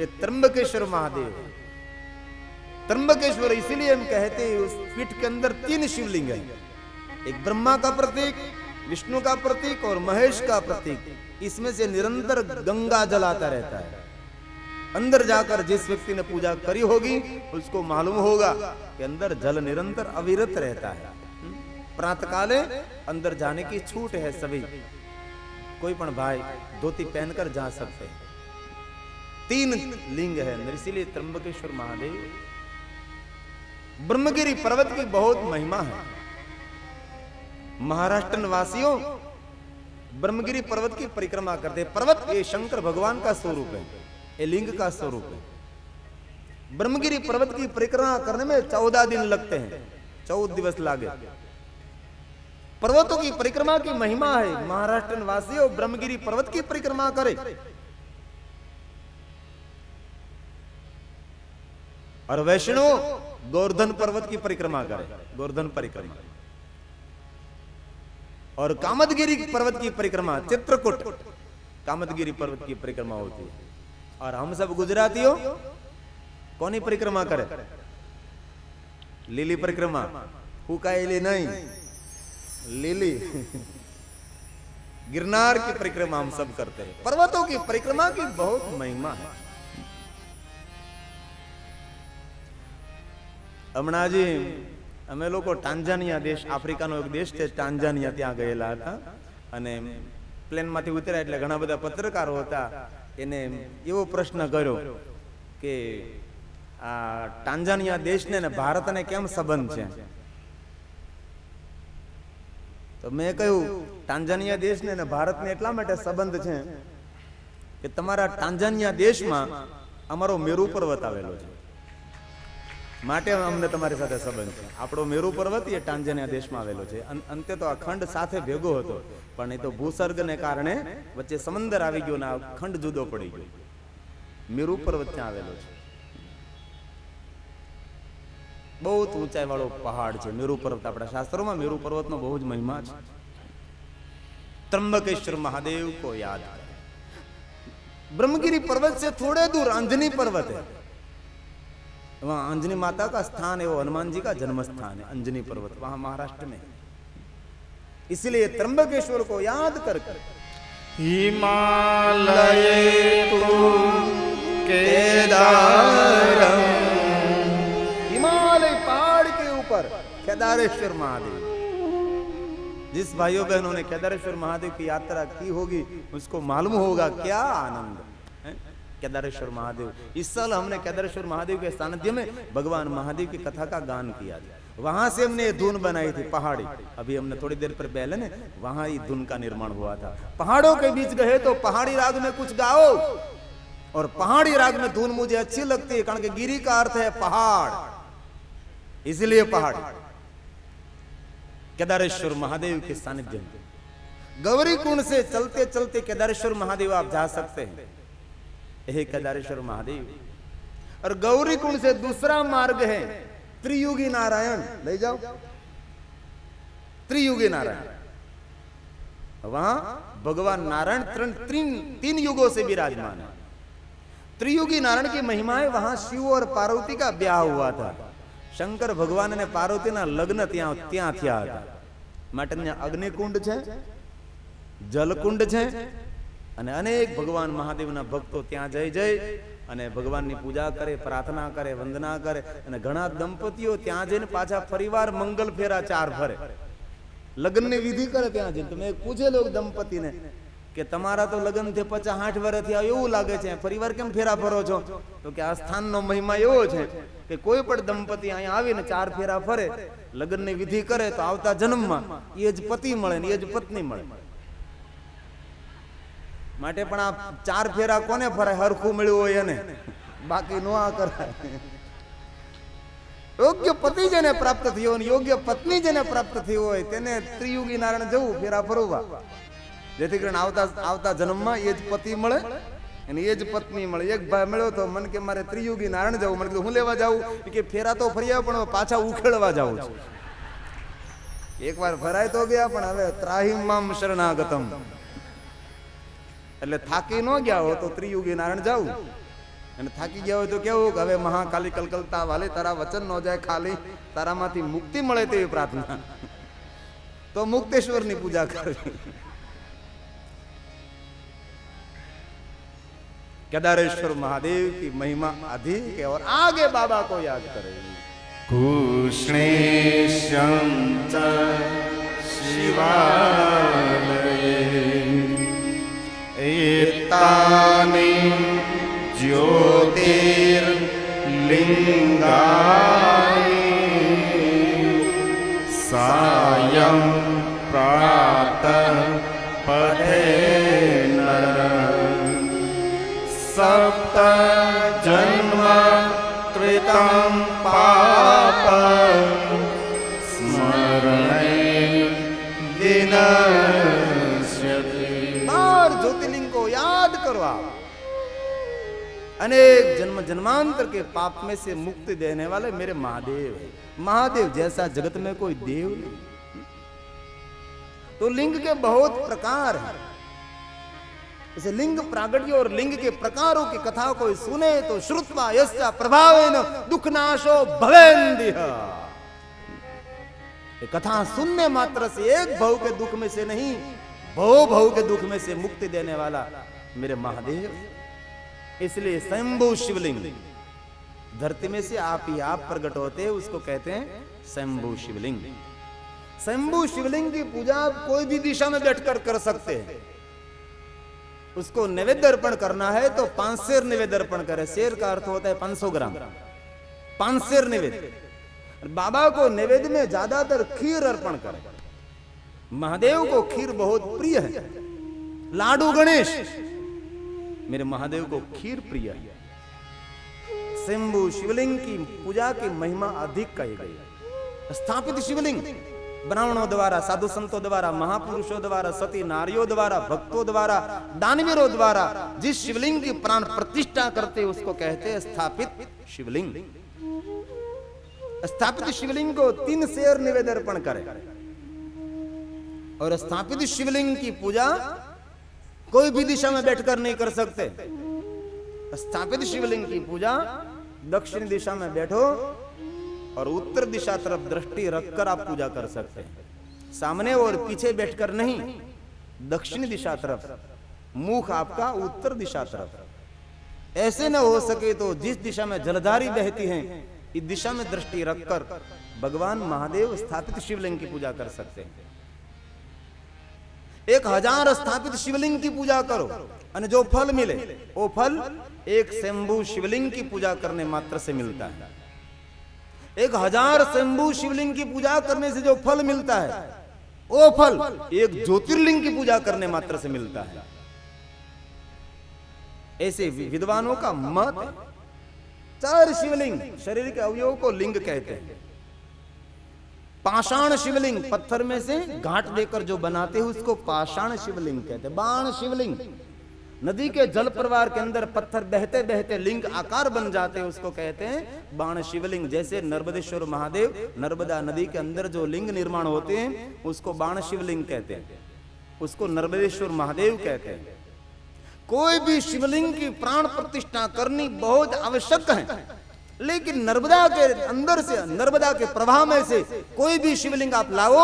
ये त्र्यंबकेश्वर महादेव। त्र्यंबकेश्वर इसीलिए हम कहते हैं उस पीठ के अंदर 3 शिवलिंग है, एक ब्रह्मा का प्रतीक, विष्णु का प्रतीक और महेश का प्रतीक। इसमें से निरंतर गंगा जल आता रहता है। अंदर जाकर जिस व्यक्ति ने पूजा करी होगी उसको मालूम होगा कि अंदर जल निरंतर अविरत रहता है। प्रातःकाले अंदर जाने की छूट है, सभी कोई पण भाई धोती पहनकर जा सकते हैं। 3 लिंग है अंदर, इसीलिए त्र्यंबकेश्वर महादेव। ब्रह्मगिरी पर्वत की बहुत महिमा है। महाराष्ट्र निवासियों ब्रह्मगिरी पर्वत की परिक्रमा करते हैं। पर्वत ये शंकर भगवान का स्वरूप है, ये लिंग का स्वरूप है। ब्रह्मगिरी पर्वत की परिक्रमा करने में 14 दिन लगते हैं, 14 दिवस लागे। पर्वतों की परिक्रमा की महिमा है। महाराष्ट्र निवासियों ब्रह्मगिरी पर्वत की परिक्रमा करें और वैष्णव गोवर्धन पर्वत की परिक्रमा करें, गोवर्धन परिक्रमा। और कामदगिरी पर्वत की परिक्रमा, चित्रकूट कामदगिरी पर्वत की परिक्रमा होती है। और हम सब गुजरातियों कौन ही परिक्रमा करें? लीली परिक्रमा, हुकाएली नहीं, लीली गिरनार की परिक्रमा हम सब करते हैं। पर्वतों की परिक्रमा की बहुत महिमा है। હમણાંજી અમે લોકો ટાંઝાનિયા દેશ, આફ્રિકાનો એક દેશ છે ટાંઝાનિયા, ત્યાં ગયેલા હતા અને પ્લેનમાંથી ઉતર્યા એટલે ઘણા બધા પત્રકારો હતા. એને એવો પ્રશ્ન કર્યો કે આ ટાંઝાનિયા દેશને ને ભારતને કેમ સંબંધ છે? તો મેં કહ્યું ટાંઝાનિયા દેશને ને ભારતને એટલા માટે સંબંધ છે કે તમારા ટાંઝાનિયા દેશમાં અમારો મેરુ પર્વત આવેલો છે, માટે અમને તમારી સાથે સંબંધ છે. આપણો મેરુ પર્વત એ ટાંઝાનિયા દેશમાં આવેલો છે. અંતે તો આ ખંડ સાથે ભેગો હતો, પણ એ તો ભૂસર્ગને કારણે વચ્ચે સમંદર આવી ગયો ને આ ખંડ જુદો પડી ગયો. મેરુ પર્વત ત્યાં આવેલો છે. બહુ ઊંચાઈ વાળો પહાડ છે મેરુ પર્વત. આપણા શાસ્ત્રોમાં મેરુ પર્વતનો બહુ જ મહિમા છે. त्र्यंबकेश्वर महादेव को याद करें। ब्रह्मगिरी पर्वत से थोड़े दूर अंजनी पर्वत है, वहां अंजनी माता का स्थान है, वो हनुमान जी का जन्म स्थान है अंजनी पर्वत, वहां महाराष्ट्र में। इसलिए त्र्यंबकेश्वर को याद कर हिमालय केदारम, हिमालय पहाड़ के ऊपर केदारेश्वर महादेव। जिस भाइयों बहनों ने केदारेश्वर महादेव की यात्रा की होगी उसको मालूम होगा क्या आनंद है केदारेश्वर महादेव। इस साल हमने केदारेश्वर महादेव के सानिध्य में भगवान महादेव की कथा का गान किया था। वहां से हमने ये धुन बनाई थी पहाड़ी, अभी हमने थोड़ी देर पर पहले ने वहां ही धुन का निर्माण हुआ था। पहाड़ों के बीच गए तो पहाड़ी राग में कुछ गाओ, और पहाड़ी राग में धुन मुझे अच्छी लगती है, कारण कि गिरी का अर्थ है पहाड़, इसलिए पहाड़ी। केदारेश्वर महादेव के सानिध्य में गौरी कुंड से चलते चलते केदारेश्वर महादेव आप जा सकते हैं, यही केदारेश्वर महादेव। और गौरी कुंड से दूसरा मार्ग है त्रियुगी नारायण, ले जाओ त्रियुगी नारायण। वहां भगवान नारायण 3 युगों से विराजमान है। त्रियुगी नारायण की महिमा है, वहां शिव और पार्वती का ब्याह हुआ था। शंकर भगवान ने पार्वती ना लग्न ત્યાં થયા હતા, માટે ત્યાં અગ્નિકુંડ છે, જલકુંડ છે, અને અનેક ભગવાન મહાદેવના ભક્તો ત્યાં જઈ અને ભગવાનની પૂજા કરે, પ્રાર્થના કરે, વંદના કરે. અને ઘણા દંપતીઓ ત્યાં જઈને પાછા ફરીવાર મંગલ ફેરા 4 ફરે, લગ્નની વિધિ કરે ત્યાં જઈને. તમે પૂછેલો દંપતીને કે તમારા તો લગ્ન થી 50-60 વર્ષ થયા, એવું લાગે છે, ફરીવાર કેમ ફેરા ફરો છો? તો કે આ સ્થાનનો મહિમા એવો છે કે કોઈ પણ દંપતી અહીંયા આવીને 4 ફેરા ફરે, લગ્નની વિધિ કરે તો આવતા જન્મમાં એ જ પતિ મળે ને એ જ પત્ની મળે. માટે પણ આ 4 ફેરા કોને ફરાય? હરખું મળ્યું હોય એને, બાકી નો આ કરાય. યોગ્ય પતિ જેને પ્રાપ્ત થયો અને યોગ્ય પત્ની જેને પ્રાપ્ત થઈ હોય તેને ત્રિયુગી નારાયણ જવું, ફેરા ફરવા, જેથી કરીને આવતા જન્મમાં એ જ પતિ મળે અને એ જ પત્ની મળે. એક ભાઈ મળ્યો તો મને કે મારે ત્રિયુગી નારાયણ જવું. મને કીધું હું લેવા જાઉં? કે ફેરા તો ફર્યા પણ પાછા ઉખેડવા જાઉં છું. એકવાર ફરાય તો ગયા પણ હવે ત્રાહિમ મામ શરણાગતમ, એટલે થાકી ન ગયા હો તો ત્રિયુગી નારાયણ જાવું. અને થાકી ગયા હોય તો કેવું કે હવે મહાકાલી કલકલતા વાલે તારા વચન ન જાય ખાલી, તારામાંથી મુક્તિ મળે તેવી પ્રાર્થના. તો મુક્તેશ્વરની પૂજા કરવી. केदारेश्वर महादेव की महिमा अधिक है और आगे बाबा को याद करें. कृष्णेशं च शिवालये एतानि ज्योतिर्लिङ्गानि सायं प्रातः पठे नरः सप्त जन्म कृतं पाप स्मरणेन विनश्यति. बार ज्योतिर्लिंग को याद करो आप. अनेक जन्म जन्मांतर के पाप में से मुक्ति देने वाले मेरे महादेव है. महादेव जैसा जगत में कोई देव नहीं. तो लिंग के बहुत प्रकार हैं. इसे लिंग प्रागट्य और लिंग के प्रकारों की कथा कोई सुने तो श्रुत्वा यस्य प्रभावेन दुखनाशो भवेन्दिह. ये कथा सुनने मात्र से एक भव के दुख में से नहीं, भव भव के दुख में से मुक्ति देने वाला मेरे महादेव. इसलिए स्वयंभू शिवलिंग धरती में से आप ही आप प्रकट होते हैं, उसको कहते हैं स्वयंभू शिवलिंग. स्वयंभू शिवलिंग की पूजा आप कोई भी दिशा में बैठकर कर सकते हैं. उसको नैवेद्य अर्पण करना है तो 5 सेर नैवेद्य अर्पण करें. शेर का अर्थ होता है 500 ग्राम. 5 सेर नैवेद्य. बाबा को नैवेद्य में ज्यादातर खीर अर्पण करें. महादेव को खीर बहुत प्रिय है. लाडू गणेश मेरे महादेव को खीर प्रिय है. शंभु शिवलिंग की पूजा की महिमा अधिक कही गई. स्थापित शिवलिंग ब्राह्मणों द्वारा, साधु संतों द्वारा, महापुरुषों द्वारा, सती नारियों द्वारा, भक्तों द्वारा, दानवीरों द्वारा जिस शिवलिंग की प्राण प्रतिष्ठा करते उसको कहते हैं स्थापित शिवलिंग. स्थापित शिवलिंग को 3 सेर निवेद्य अर्पण करें. और स्थापित शिवलिंग की पूजा कोई भी दिशा में बैठकर नहीं कर सकते. स्थापित शिवलिंग की पूजा दक्षिण दिशा में बैठो और उत्तर दिशा तरफ दृष्टि रखकर आप पूजा कर सकते हैं. सामने और पीछे बैठकर नहीं, दक्षिण दिशा तरफ, मुख आपका उत्तर दिशा तरफ. ऐसे न हो सके तो जिस दिशा में जलधारी बहती हैं इस दिशा में दृष्टि रखकर भगवान महादेव स्थापित शिवलिंग की पूजा कर सकते हैं. 1000 स्थापित शिवलिंग की पूजा करो और जो फल मिले वो फल एक शंभु शिवलिंग की पूजा करने मात्र से मिलता है. 1000 शंभु शिवलिंग की पूजा करने से जो फल मिलता है वो फल एक ज्योतिर्लिंग की पूजा करने मात्र से मिलता है. ऐसे विद्वानों का मत है. 4 शिवलिंग शरीर के अवयवों को लिंग कहते हैं. पाषाण शिवलिंग पत्थर में से घाट देकर जो बनाते हैं उसको पाषाण शिवलिंग कहते हैं. बाण शिवलिंग नदी के जल प्रवाह के अंदर पत्थर बहते बहते लिंग आकार बन जाते हैं उसको कहते हैं बाण शिवलिंग. जैसे नर्मदेश्वर महादेव नर्मदा नदी के अंदर जो लिंग निर्माण होते हैं उसको बाण शिवलिंग कहते हैं, उसको नर्मदेश्वर महादेव कहते हैं. कोई भी शिवलिंग की प्राण प्रतिष्ठा करनी बहुत आवश्यक है. लेकिन नर्मदा के अंदर से, नर्मदा के प्रवाह में से कोई भी शिवलिंग आप लाओ,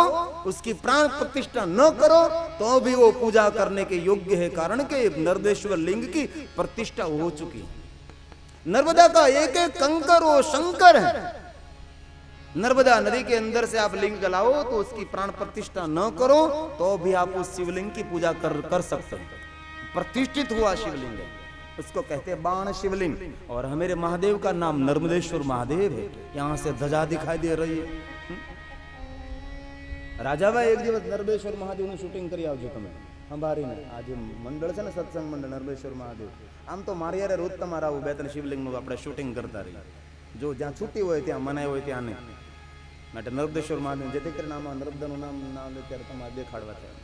उसकी प्राण प्रतिष्ठा न करो तो भी वो पूजा करने के योग्य है. कारण के नर्मदेश्वर लिंग की प्रतिष्ठा हो चुकी है. नर्मदा का एक एक कंकर वो शंकर है. नर्मदा नदी के अंदर से आप लिंग लाओ तो उसकी प्राण प्रतिष्ठा न करो तो भी आप उस शिवलिंग की पूजा कर सकते हैं. प्रतिष्ठित हुआ शिवलिंग है, उसको कहते हैं बाण शिवलिंग. और हमारे महादेव का नाम नर्मदेश्वर महादेव है. यहां से ध्वजा दिखाई दे रही है. राजाभाई एक दिवस नर्मदेश्वर महादेव ने शूटिंग करी आवજો તમે. અમારી ને આજે મંડળ છે ને સત્સંગ મંડળ નર્મદેશ્વર મહાદેવ. આમ તો મારી યારે રોજ તમારા આવું 2-3 શિવલિંગનું આપણે શૂટિંગ કરતા રહીએ. જો જ્યાં છૂટી હોય ત્યાં મનાય હોય ત્યાં નહીં. માટે નર્મદેશ્વર મહાદેવ જેથી કરીને આમાં નર્મદાનું નામ લે ત્યારે તમારે દેખાડવા થાય.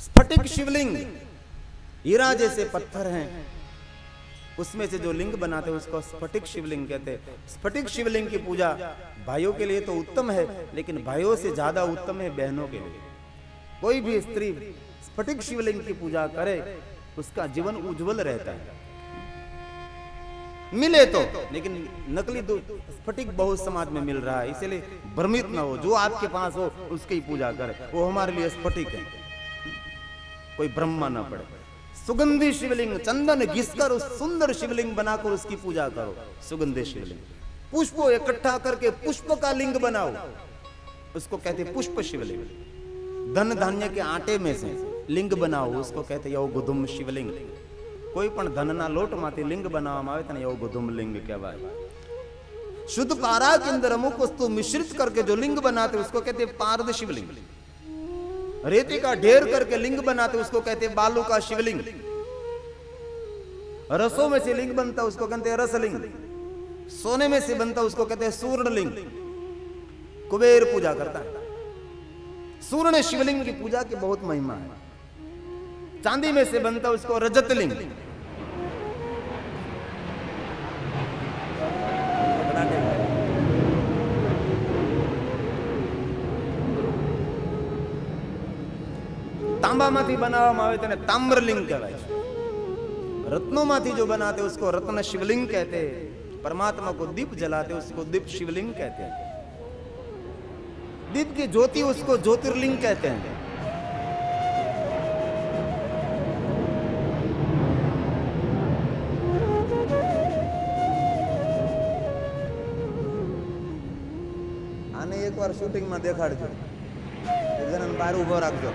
स्फटिक शिवलिंग हीरा जैसे पत्थर हैं उसमें से जो लिंग बनाते हैं उसको स्फटिक शिवलिंग कहते हैं. स्फटिक शिवलिंग की पूजा भाइयों के लिए तो उत्तम है, लेकिन भाइयों से ज्यादा उत्तम है बहनों के लिए. कोई भी स्त्री स्फटिक शिवलिंग की पूजा करे उसका जीवन उज्जवल रहता है. मिले तो, लेकिन नकली स्फटिक बहुत समाज में मिल रहा है, इसलिए भ्रमित ना हो। जो आपके पास हो उसकी ही पूजा करे, वो हमारे लिए स्फटिक है, कोई भ्रम ना पड़े। सुगंधी शिवलिंग, चंदन घिसकर उस सुंदर शिवलिंग बनाकर उसकी पूजा करो। सुगंधी शिवलिंग, पुष्पों इकट्ठा करके पुष्प का लिंग बनाओ, उसको कहते पुष्प शिवलिंग। धन धान्य के आटे में से लिंग बनाओ, उसको कहते यो गुदुम शिवलिंग। कोई पण धनना लोट माथी लिंग बनाववामां आवे तने यो गुदुम लिंग कहेवाय। शुद्ध पारा के अंदर अमुक वस्तु मिश्रित करके जो लिंग बनाते उसको कहते पारद शिवलिंग। रेती का ढेर करके लिंग बनाते उसको कहते बालू का शिवलिंग। रसों में से लिंग बनता उसको कहते हैं रसलिंग। सोने में से बनता उसको कहते हैं सूर्णलिंग। कुबेर पूजा करता है। सूर्ण शिवलिंग की पूजा की बहुत महिमा है। चांदी में से बनता उसको रजतलिंग। तांबा माथी बनाववामां आवे तेने ताम्रलिंग कहेवाय छे। रत्नों माथी जो बनाते उसको रत्न शिवलिंग कहते हैं। परमात्मा को दीप जलाते उसको दीप शिवलिंग कहते हैं। दीप की ज्योति उसको ज्योतिर्लिंग कहते हैं। आने एक बार शूटिंग में देखाड़જો, एक जणाने बहार उभो राखજો।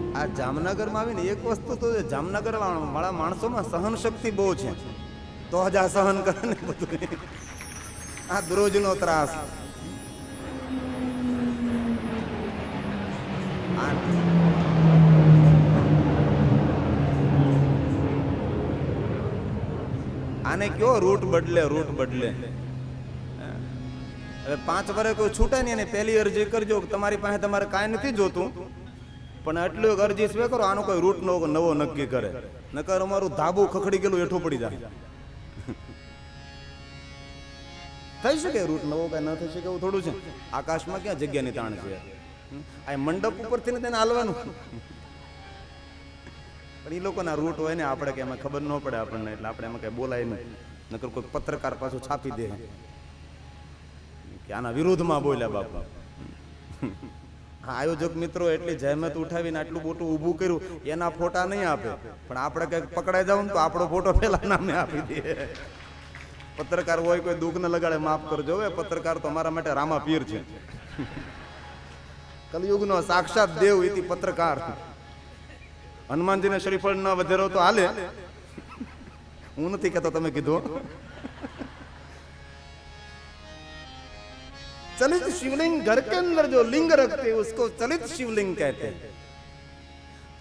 आ जामनगर में आवीने एक वस्तु तो जामनगर वाला माणसों में सहन शक्ति बहुत है, तो हजा सहन करे ने बधुं। आ दरोजनो त्रास। आने क्यों रूट बदले रूट बदले। હવે 5 વર્ષ કોઈ છૂટે નહીં, અને પહેલી અરજી કરજો કે તમારી પાસે તમારે કાંઈ નથી જોતું, પણ આટલું એક અરજી સ્વે કરો, આનો કોઈ રૂટ નવો નક્કી કરે, નકર અમારું ધાબુ ખખડી ગયેલું હેઠું પડી જાય। થઈ શકે રૂટ નવો, કાંઈ ન થઈ શકે એવું થોડું છે। આકાશમાં ક્યાં જગ્યાની તાણ છે? આ મંડપ ઉપરથી ને તેને હાલવાનું, પણ એ લોકોના રૂટ હોય ને, આપણે કે એમાં ખબર ન પડે આપણને, એટલે આપણે એમાં કઈ બોલાય નહીં, નકર કોઈ પત્રકાર પાછું છાપી દે કે આના વિરોધમાં બોલ્યા બાપા। હા, આયોજક મિત્રો એટલી જહેમત ઉઠાવીને આટલું મોટું ઊભું કર્યું, એના ફોટા નહીં આપે, પણ આપણે કઈક પકડાઈ જાવ ને તો આપણો ફોટો પેલા નામે આપી દે। પત્રકાર હોય કોઈ દુઃખ ન લગાડે, માફ કરજો, હવે પત્રકાર તો અમારા માટે રામા પીર છે, કલયુગનો સાક્ષાત દેવ ઇતિ પત્રકાર। હનુમાનજીને શ્રીફળ ન વધેરો તો હાલે, હું નથી કહેતો, તમે કીધું। चलित शिवलिंग, घर के अंदर जो लिंग रखते उसको चलित शिवलिंग कहते हैं।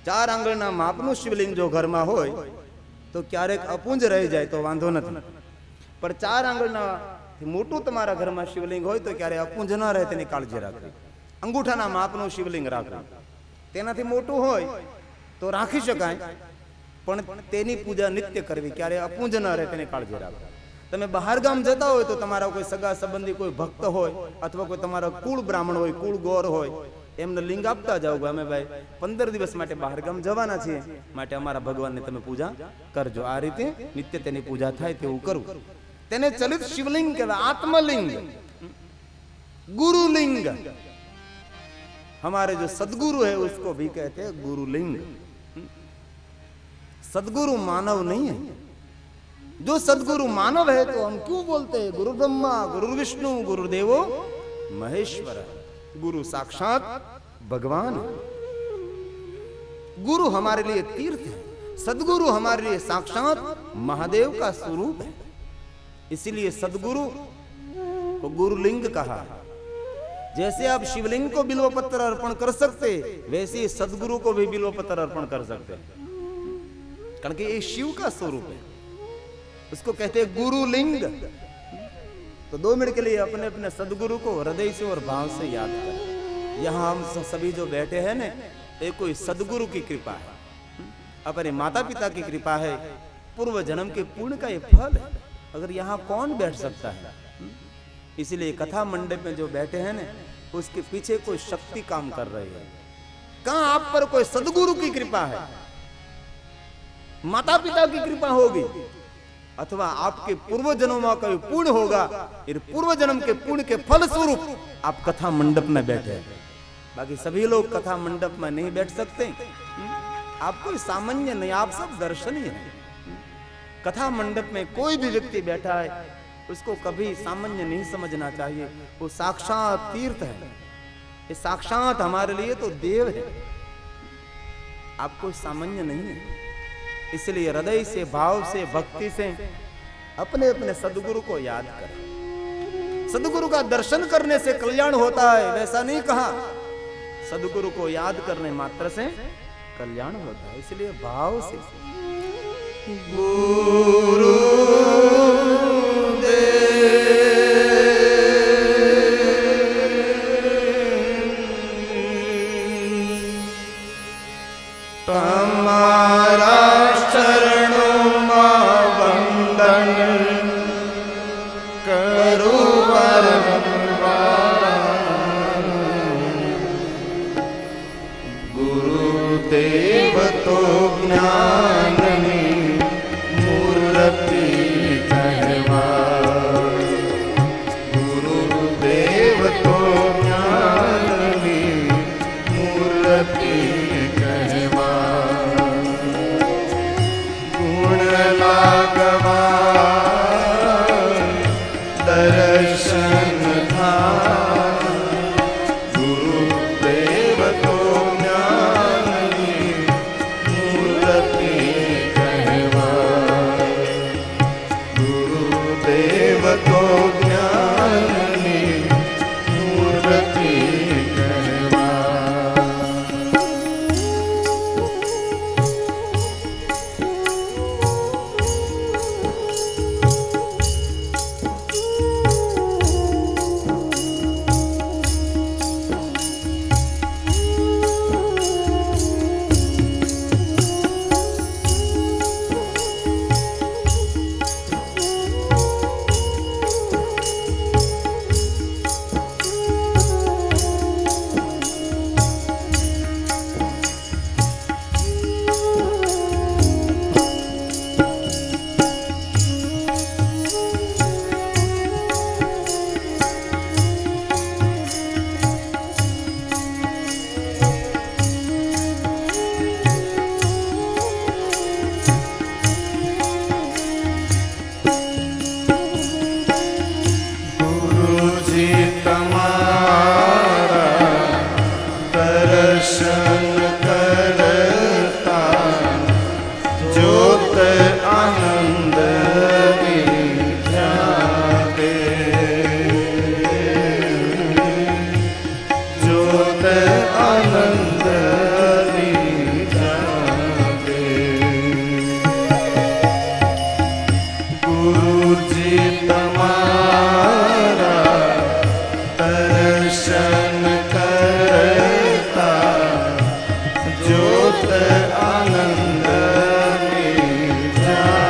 4 आंगळना मापનું शिवलिंग जो घर में होय तो क्यारेक अपूंज रही जाए तो वांधो नहीं, पर 4 आंगळना मोटू तमारा घर में शिवलिंग होय तो क्यारे अपूंज न रहे तेनी काळजी राखवी। अंगूठाना मापનું शिवलिंग राखવું, तेनाथी मोटू होय तो राखी शकाय, पण तेनी पूजा नित्य करवी, क्यारे अपूंज न रहे तेनी काळजी राखवी। તમે બહાર ગામ જતા હોય તો તમારા કોઈ સગા સંબંધી કોઈ ભક્ત હોય અથવા કોઈ તમારા કુળ બ્રાહ્મણ હોય, કુળ ગોર હોય, એમને લિંગ આપતા જાઓ કે અમે ભાઈ 15 દિવસ માટે બહાર ગામ જવાના છીએ, માટે અમારા ભગવાનની તમે પૂજા કરજો। આ રીતે નિત્ય તેની પૂજા થાય તેવું કરવું, તેને ચલિત શિવલિંગ કહેવાય। આત્મલિંગ, गुरुलिंग, हमारे जो सदगुरु है उसको भी कहते हैं गुरुलिंग। सदगुरु मानव नहीं है। जो सदगुरु मानव है तो हम क्यों बोलते हैं गुरु ब्रह्मा गुरु विष्णु गुरुदेवो महेश्वर। गुरु साक्षात भगवान, गुरु हमारे लिए तीर्थ है, सदगुरु हमारे लिए साक्षात महादेव का स्वरूप है। इसीलिए सदगुरु को गुरुलिंग कहा। जैसे आप शिवलिंग को बिल्वपत्र अर्पण कर सकते, वैसे ही सदगुरु को भी बिल्वपत्र अर्पण कर सकते, कारण कि ये शिव का स्वरूप है, उसको कहते हैं गुरुलिंग। तो 2 मिनट के लिए अपने अपने सदगुरु को हृदय से और भाव से याद करें। यहाँ हम सभी जो बैठे हैं ना, ये कोई सदगुरु की कृपा है, अपने माता पिता की कृपा है, पूर्व जन्म के पुण्य का ये फल है। अगर यहाँ कौन बैठ सकता है? इसीलिए कथा मंडप में जो बैठे हैं ना, उसके पीछे कोई शक्ति काम कर रही है। कहां आप पर कोई सदगुरु की कृपा है, माता पिता की कृपा होगी, अथवा आपके पूर्व जन्मों का पुण्य होगा। फिर पूर्व जन्म के पुण्य के फल स्वरूप आप कथा मंडप में बैठे। बाकी सभी लोग कथा मंडप में नहीं बैठ सकते। आप कोई सामान्य नहीं, आप सब दर्शनीय हैं। कथा मंडप में कोई भी व्यक्ति बैठा है उसको कभी सामान्य नहीं समझना चाहिए। वो साक्षात तीर्थ है, ये साक्षात हमारे लिए तो देव है। आप कोई सामान्य नहीं है। इसलिए हृदय से, भाव से, भक्ति से अपने अपने सदगुरु को याद करें। सदगुरु का दर्शन करने से कल्याण होता है, वैसा नहीं कहा। सदगुरु को याद करने मात्र से कल्याण होता है। इसलिए भाव से गुरु तमारा चरणों में वंदन करूं गुरुदेव तो ज्ञान मूर्ति कहवा, गुरुदेव तो ज्ञान मूर्ति कहवा, गुण लागवा दर्शन था, गुरुदेव तो ज्ञान मूर्ति कहवा, गुरुदेव तो ज्ञान मूर्ति कहवा। गुरुजी तमारा दर्शन करता, ज्योत आनंद विद्यादे, ज्योत आनंद विद्यादे। गुरुजी तमारा दर्शन करता, ज्योत आनंद विद्यादे,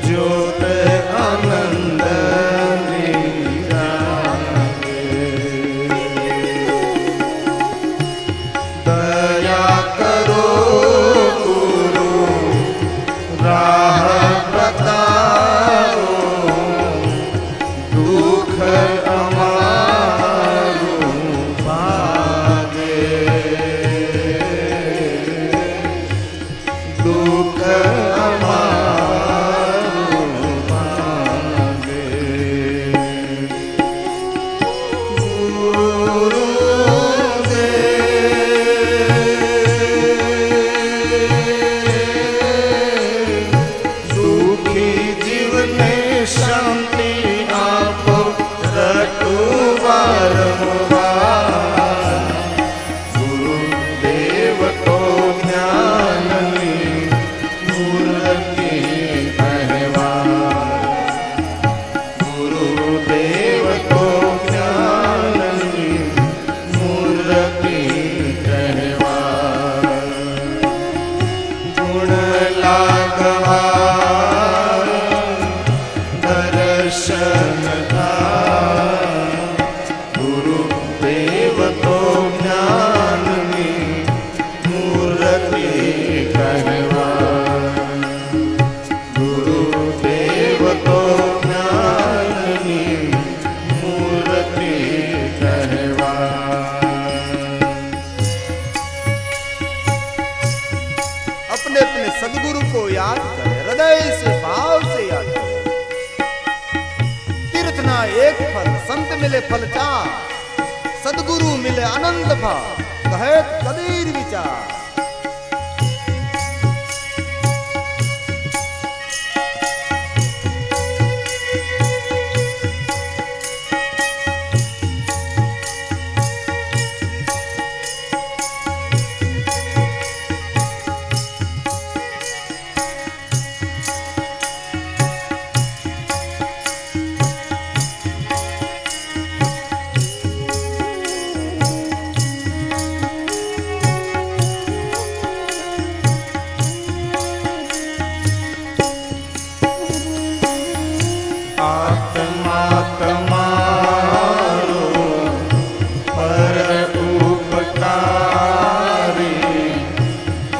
ज्योत आनंद विद्यादे। दया करो गुरु राह बताओ, दर्शन था गुरु देव तो ज्ञानी मूर्ति कहवा गुरु देव तो ज्ञानी मूर्ति कहवा अपने अपने सदगुरु को याद कर, हृदय से भाव से याद कर। तीर्थ ना एक फल, संत मिले फल चार, सदगुरु मिले आनंद भाव, कहे कबीर विचार। आत्मा तमारो पर उपकारी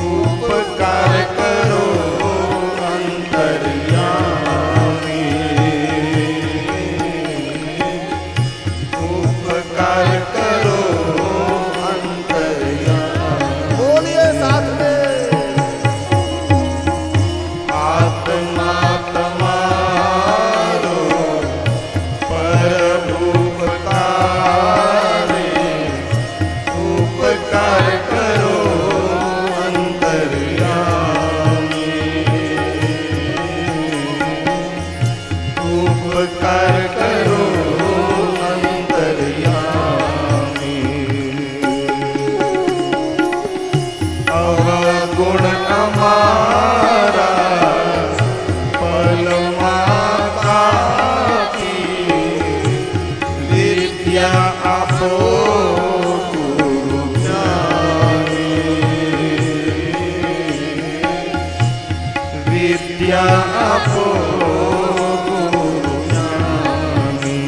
उपकार करो अंतर्यामी उपकार करो अंतर्यामी बोलिए साथ में। आत्मा तमारो उपकार करो अंतर्यामी उपकार करो अंतर्यामी अवगुण हमारा पलमा काकी विद्या आपो गुरु ज्ञानी विद्या आपो गुरु ज्ञानी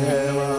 कहवा